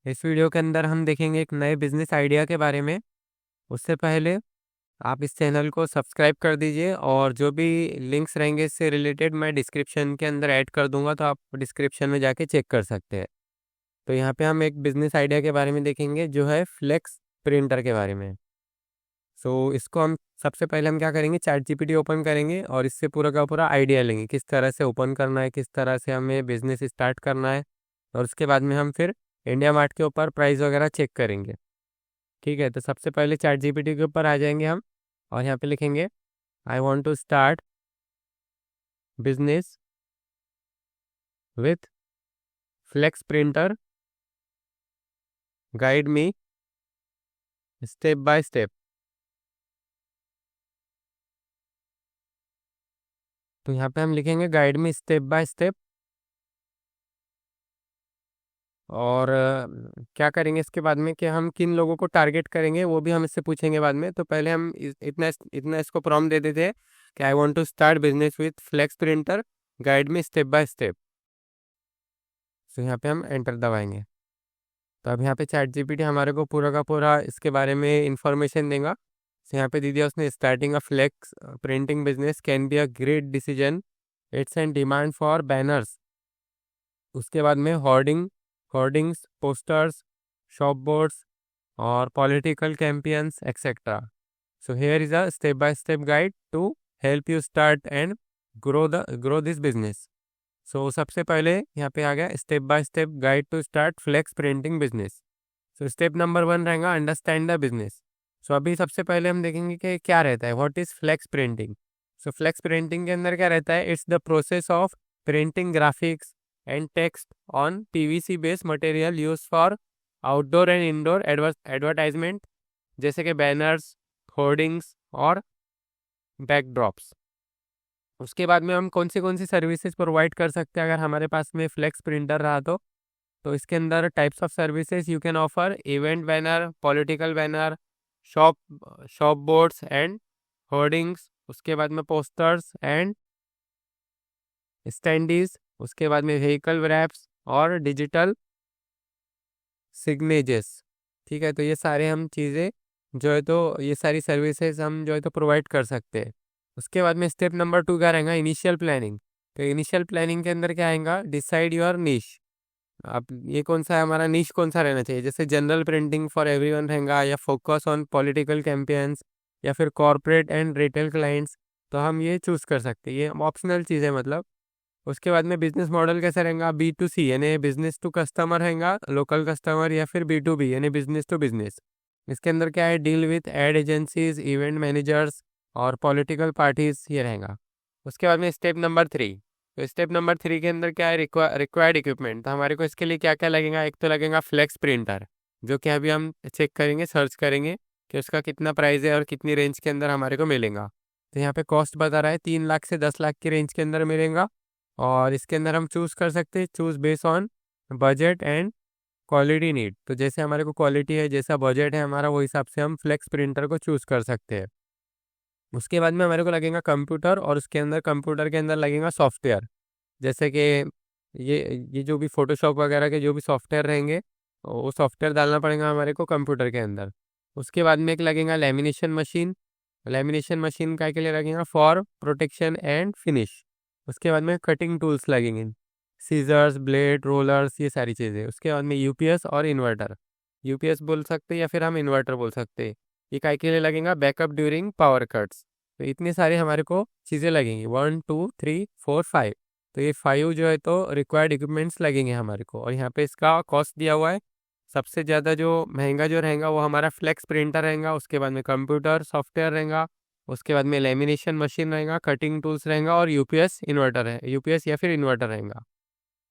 इस वीडियो के अंदर हम देखेंगे एक नए बिजनेस आइडिया के बारे में। उससे पहले आप इस चैनल को सब्सक्राइब कर दीजिए और जो भी लिंक्स रहेंगे इससे रिलेटेड मैं डिस्क्रिप्शन के अंदर ऐड कर दूंगा, तो आप डिस्क्रिप्शन में जाके चेक कर सकते हैं। तो यहाँ पे हम एक बिजनेस आइडिया के बारे में देखेंगे जो है फ्लेक्स प्रिंटर के बारे में। इसको हम सबसे पहले हम क्या करेंगे, चैट जीपीटी ओपन करेंगे और इससे पूरा का पूरा आइडिया लेंगे किस तरह से ओपन करना है, किस तरह से हमें बिजनेस स्टार्ट करना है। और उसके बाद में हम फिर इंडिया मार्ट के ऊपर प्राइस वगैरह चेक करेंगे। ठीक है, तो सबसे पहले चैट जीपीटी के ऊपर आ जाएंगे हम और यहाँ पे लिखेंगे I want to start business with flex printer, guide me step by step. तो यहाँ पे हम लिखेंगे guide me step by step. और क्या करेंगे इसके बाद में कि हम किन लोगों को टारगेट करेंगे वो भी हम इससे पूछेंगे बाद में। तो पहले हम इतना इतना इसको प्रॉम्प्ट दे देते हैं कि I want to start business with flex printer, guide me step by step. तो यहाँ पे हम एंटर दबाएंगे। तो अब यहाँ पे चैट जीपीटी हमारे को पूरा का पूरा इसके बारे में इंफॉर्मेशन देगा। तो यहाँ पे दे दिया उसने, starting a flex printing business can be a great decision, it's an demand for banners. उसके बाद में होर्डिंग्स, पोस्टर्स, शॉप बोर्ड्स और political campaigns etcetera. So here is a step by step guide to help you start and grow this business. सबसे पहले यहाँ पे आ गया step by step guide to start flex printing business. Step number 1 रहेगा understand the business. अभी सबसे पहले हम देखेंगे कि क्या रहता है, what is flex printing. Flex printing के अंदर क्या रहता है, it's the process of printing graphics and text on PVC based material use for outdoor and indoor advertisement, जैसे कि बैनर्स, होर्डिंग्स और बैकड्रॉप्स। उसके बाद में हम कौन सी सर्विसेज प्रोवाइड कर सकते हैं अगर हमारे पास में फ्लेक्स प्रिंटर रहा तो इसके अंदर types of services you can offer event banner, political banner, shop shop boards and hoardings. उसके बाद में पोस्टर्स एंड स्टैंडीज। उसके बाद में व्हीकल रैप्स और डिजिटल सिग्नेजेस। ठीक है, तो ये सारे हम चीज़ें जो है, तो ये सारी सर्विसेज हम जो है तो प्रोवाइड कर सकते हैं। उसके बाद में स्टेप नंबर 2 क्या रहेगा, इनिशियल प्लानिंग। तो इनिशियल प्लानिंग के अंदर क्या आएगा, डिसाइड योर निश। अब ये कौन सा है, हमारा निश कौन सा रहना चाहिए, जैसे जनरल प्रिंटिंग फॉर एवरीवन रहेगा, या फोकस ऑन पॉलिटिकल कैंपेन्स, या फिर कॉर्पोरेट एंड रिटेल क्लाइंट्स। तो हम ये चूज़ कर सकते हैं, ये ऑप्शनल चीज़ है मतलब। उसके बाद में बिजनेस मॉडल कैसा रहेगा, B2C यानी बिजनेस टू कस्टमर रहेगा, लोकल कस्टमर, या फिर B2B यानी बिजनेस टू बिजनेस। इसके अंदर क्या है, deal with ad agencies, event managers और पॉलिटिकल पार्टीज, ये रहेगा। उसके बाद में स्टेप नंबर 3। तो स्टेप नंबर 3 के अंदर क्या है, रिक्वायर्ड इक्विपमेंट। तो हमारे को इसके लिए क्या क्या लगेगा, एक तो लगेगा फ्लेक्स प्रिंटर, जो कि अभी हम चेक करेंगे, सर्च करेंगे कि उसका कितना प्राइस है और कितनी रेंज के अंदर हमारे को मिलेगा। तो यहाँ पे कॉस्ट बता रहा है 3 लाख से 10 लाख की रेंज के अंदर मिलेगा। और इसके अंदर हम चूज़ कर सकते हैं, choose base on budget and quality need. तो जैसे हमारे को क्वालिटी है, जैसा बजट है हमारा, वो हिसाब से हम फ्लेक्स प्रिंटर को चूज़ कर सकते हैं। उसके बाद में हमारे को लगेगा कंप्यूटर, और उसके अंदर कंप्यूटर के अंदर लगेगा सॉफ्टवेयर, जैसे कि ये जो भी फोटोशॉप वगैरह के जो भी सॉफ्टवेयर रहेंगे, वो सॉफ्टवेयर डालना पड़ेगा हमारे को कंप्यूटर के अंदर। उसके बाद में एक लगेगा लेमिनेशन मशीन। लेमिनेशन मशीन का के लिए लगेगा फॉर प्रोटेक्शन एंड फिनिश। उसके बाद में कटिंग टूल्स लगेंगे, सीजर्स, ब्लेड, रोलर्स, ये सारी चीज़ें। उसके बाद में यूपीएस और इन्वर्टर। यूपीएस बोल सकते हैं या फिर हम इन्वर्टर बोल सकते हैं। ये काय के लिए लगेगा, बैकअप ड्यूरिंग पावर कट्स। तो इतनी सारी हमारे को चीज़ें लगेंगी, 1 2 3 4 5। तो ये 5 जो है तो रिक्वायर्ड इक्विपमेंट्स लगेंगे हमारे को। और यहाँ पे इसका कॉस्ट दिया हुआ है। सबसे ज़्यादा जो महंगा जो रहेगा वो हमारा फ्लेक्स प्रिंटर रहेगा। उसके बाद में कंप्यूटर सॉफ्टवेयर रहेगा। उसके बाद में लेमिनेशन मशीन रहेगा, कटिंग टूल्स रहेगा, और यूपीएस इन्वर्टर है, यूपीएस या फिर इन्वर्टर रहेगा।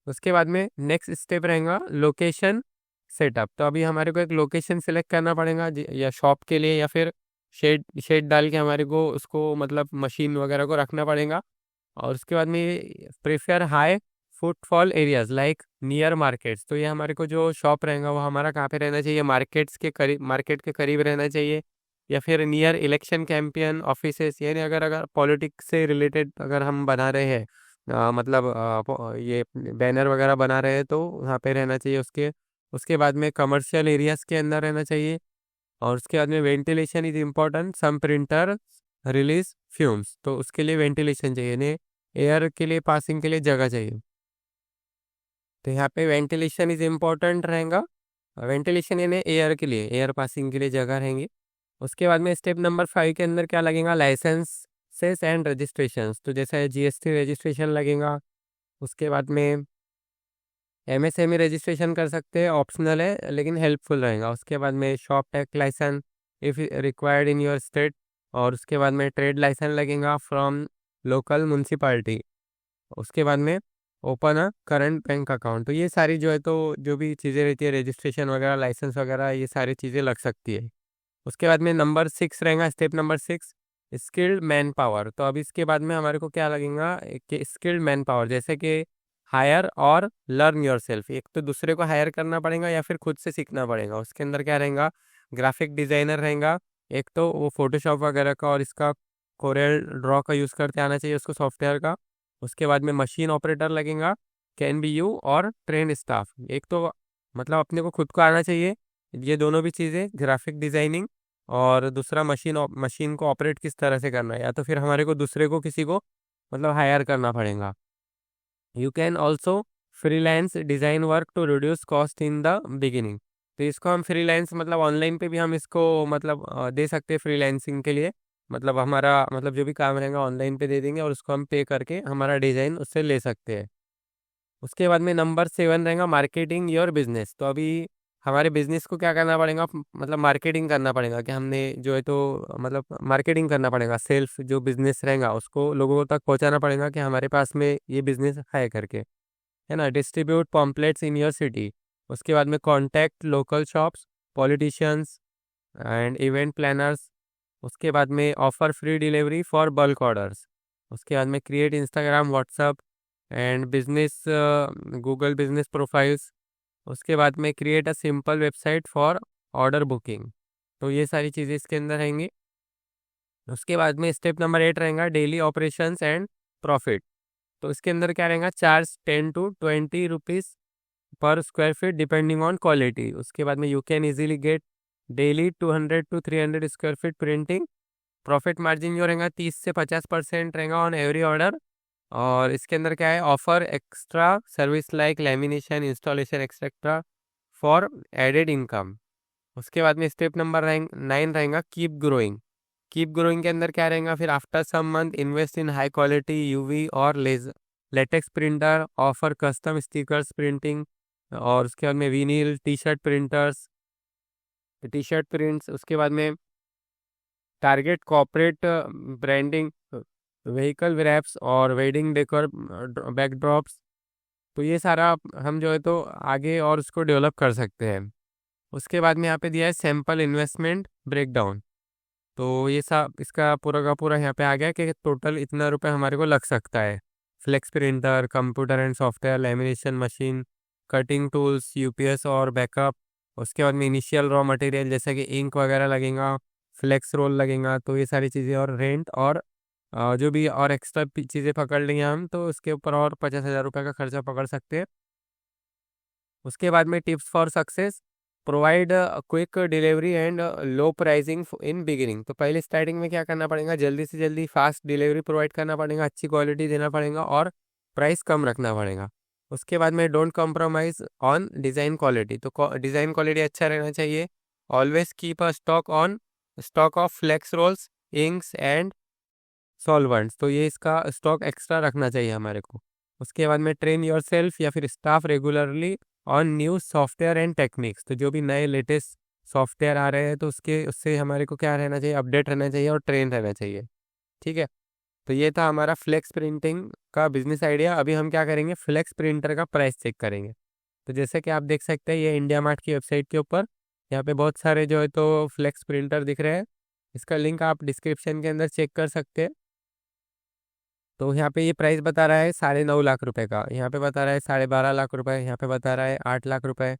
उसके बाद में नेक्स्ट स्टेप रहेगा लोकेशन सेटअप। तो अभी हमारे को एक लोकेशन सेलेक्ट करना पड़ेगा, या शॉप के लिए, या फिर शेड शेड डाल के हमारे को उसको मतलब मशीन वगैरह को रखना पड़ेगा। और उसके बाद में prefer high footfall areas like near markets. तो ये हमारे को जो शॉप रहेगा वो हमारा कहाँ पे रहना चाहिए, मार्केट के करीब रहना चाहिए, या फिर नियर इलेक्शन कैंपेन ऑफिसेस। यानी अगर अगर पॉलिटिक्स से रिलेटेड अगर हम बना रहे हैं, मतलब ये बैनर वगैरह बना रहे हैं, तो वहाँ पे रहना चाहिए उसके उसके बाद में कमर्शियल एरियाज के अंदर रहना चाहिए। और उसके बाद में ventilation is important, some printer release fumes, तो उसके लिए वेंटिलेशन चाहिए, ने एयर के लिए पासिंग के लिए जगह चाहिए। तो यहाँ पे वेंटिलेशन इज इम्पोर्टेंट रहेगा। वेंटिलेशन यानी एयर के लिए, एयर पासिंग के लिए जगह रहेंगी। उसके बाद में स्टेप नंबर 5 के अंदर क्या लगेगा, लाइसेंसेस एंड रजिस्ट्रेशन। तो जैसे जीएसटी रजिस्ट्रेशन लगेगा। उसके बाद में एमएसएमई रजिस्ट्रेशन कर सकते हैं, ऑप्शनल है लेकिन हेल्पफुल रहेगा। उसके बाद में shop tax licence if required in your state. और उसके बाद में ट्रेड लाइसेंस लगेगा फ्रॉम लोकल म्यूनसिपाल्टी। उसके बाद में open a current bank account. तो ये सारी जो है, तो जो भी चीज़ें रहती है, रजिस्ट्रेशन वगैरह, लाइसेंस वगैरह, ये सारी चीज़ें लग सकती है। उसके बाद में नंबर 6 रहेगा, step number 6, skilled man power. तो अब इसके बाद में हमारे को क्या लगेगा कि स्किल्ड मैन पावर, जैसे कि हायर और लर्न योर सेल्फ। एक तो दूसरे को हायर करना पड़ेगा या फिर खुद से सीखना पड़ेगा। उसके अंदर क्या रहेगा, ग्राफिक डिज़ाइनर रहेगा। एक तो वो फोटोशॉप वगैरह का और इसका कोरियल ड्रॉ का यूज़ करते आना चाहिए उसको, सॉफ्टवेयर का। उसके बाद में मशीन ऑपरेटर लगेगा, कैन बी यू और ट्रेन स्टाफ। एक तो मतलब अपने को खुद को आना चाहिए ये दोनों भी चीज़ें, ग्राफिक डिज़ाइनिंग और दूसरा मशीन को ऑपरेट किस तरह से करना है, या तो फिर हमारे को दूसरे को किसी को मतलब हायर करना पड़ेगा। You can also freelance design work to reduce cost in the beginning. तो इसको हम फ्रीलांस मतलब ऑनलाइन पे भी हम इसको मतलब दे सकते हैं फ्रीलांसिंग के लिए। मतलब हमारा मतलब जो भी काम रहेगा ऑनलाइन पे दे देंगे और उसको हम पे करके हमारा डिज़ाइन उससे ले सकते हैं। उसके बाद में नंबर 7 रहेगा, मार्केटिंग योर बिजनेस। तो अभी हमारे बिजनेस को क्या करना पड़ेगा, मतलब मार्केटिंग करना पड़ेगा कि हमने जो है तो मतलब मार्केटिंग करना पड़ेगा। सेल्फ जो बिजनेस रहेगा उसको लोगों तक पहुंचाना पड़ेगा कि हमारे पास में ये बिजनेस है करके, है ना। Distribute pamphlets in your city. उसके बाद में contact local shops, politicians and event planners. उसके बाद में offer free delivery for bulk orders. उसके बाद में create Instagram, WhatsApp and business Google business profiles. उसके बाद में create a simple website for order booking. तो ये सारी चीज़ें इसके अंदर रहेंगी। उसके बाद में स्टेप नंबर 8 रहेगा, डेली ऑपरेशंस एंड प्रॉफिट। तो इसके अंदर क्या रहेगा, चार्ज 10 to 20 रुपीज़ पर square feet depending on quality. उसके बाद में you can easily get daily 200 to 300 square feet printing. Profit margin जो रहेगा 30 से 50% रहेगा ऑन एवरी ऑर्डर। और इसके अंदर क्या है, offer extra service like lamination, installation etcetera for added income. उसके बाद में स्टेप नंबर 9 रहेगा, कीप ग्रोइंग। कीप ग्रोइंग के अंदर क्या रहेगा, फिर after some month invest in high quality UV और latex printer, offer custom stickers printing. और उसके बाद में vinyl T shirt printers, T shirt prints. उसके बाद में target corporate branding, vehicle wraps और वेडिंग डेकोर बैकड्रॉप्स। तो ये सारा हम जो है तो आगे और उसको डेवलप कर सकते हैं। उसके बाद में यहाँ पे दिया है सैम्पल इन्वेस्टमेंट ब्रेकडाउन। तो ये सब इसका पूरा का पूरा यहाँ पे आ गया कि टोटल इतना रुपए हमारे को लग सकता है। Flex printer, computer and software, lamination machine, cutting tools, UPS और बैकअप। उसके बाद में इनिशियल रॉ मटेरियल जैसे कि इंक वगैरह लगेगा, फ्लेक्स रोल लगेगा। तो ये सारी चीज़ें और रेंट और जो भी और एक्स्ट्रा चीज़ें पकड़ लेंगे हम, तो उसके ऊपर और 50,000 रुपये का खर्चा पकड़ सकते हैं। उसके बाद में tips for success, provide quick delivery and low pricing in beginning. तो पहले स्टार्टिंग में क्या करना पड़ेगा, जल्दी से जल्दी फास्ट डिलीवरी प्रोवाइड करना पड़ेगा, अच्छी क्वालिटी देना पड़ेगा और प्राइस कम रखना पड़ेगा। उसके बाद में don't compromise on design quality. तो डिज़ाइन क्वालिटी अच्छा रहना चाहिए। Always keep a stock of flex rolls, inks and solvents. तो ये इसका स्टॉक एक्स्ट्रा रखना चाहिए हमारे को। उसके बाद में ट्रेन योर सेल्फ या फिर staff regularly on new software and techniques. तो जो भी नए लेटेस्ट सॉफ्टवेयर आ रहे हैं तो उसके उससे हमारे को क्या रहना चाहिए, अपडेट रहना चाहिए और ट्रेन रहना चाहिए। ठीक है। तो ये था हमारा फ्लेक्स प्रिंटिंग का बिजनेस आइडिया। अभी हम क्या करेंगे, फ्लेक्स प्रिंटर का प्राइस चेक करेंगे। तो जैसे कि आप देख सकते हैं, ये इंडिया मार्ट की वेबसाइट के ऊपर यहाँ पे बहुत सारे जो है तो फ्लेक्स प्रिंटर दिख रहे हैं। इसका लिंक आप डिस्क्रिप्शन के अंदर चेक कर सकते हैं। तो यहाँ पे ये प्राइस बता रहा है 9.5 लाख रुपए का, यहाँ पे बता रहा है 12.5 लाख रुपए, यहाँ पे बता रहा है 8 लाख रुपए,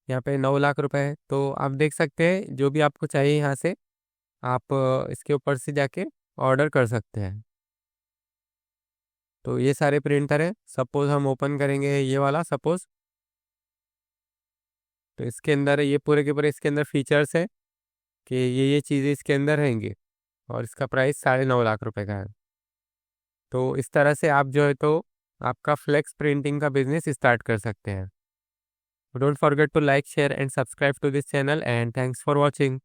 यहाँ पे 9 लाख रुपए है। तो आप देख सकते हैं जो भी आपको चाहिए यहाँ से आप इसके ऊपर से जाके ऑर्डर कर सकते हैं। तो ये सारे प्रिंटर है। सपोज हम ओपन करेंगे ये वाला, सपोज तो इसके अंदर ये पूरे के पूरे इसके अंदर फीचर्स है कि ये चीज़ें इसके अंदर रहेंगी और इसका प्राइस 9.5 लाख रुपए का है। तो इस तरह से आप जो है तो आपका फ्लेक्स प्रिंटिंग का बिजनेस स्टार्ट कर सकते हैं। Don't forget to like share and subscribe to this channel and thanks for watching.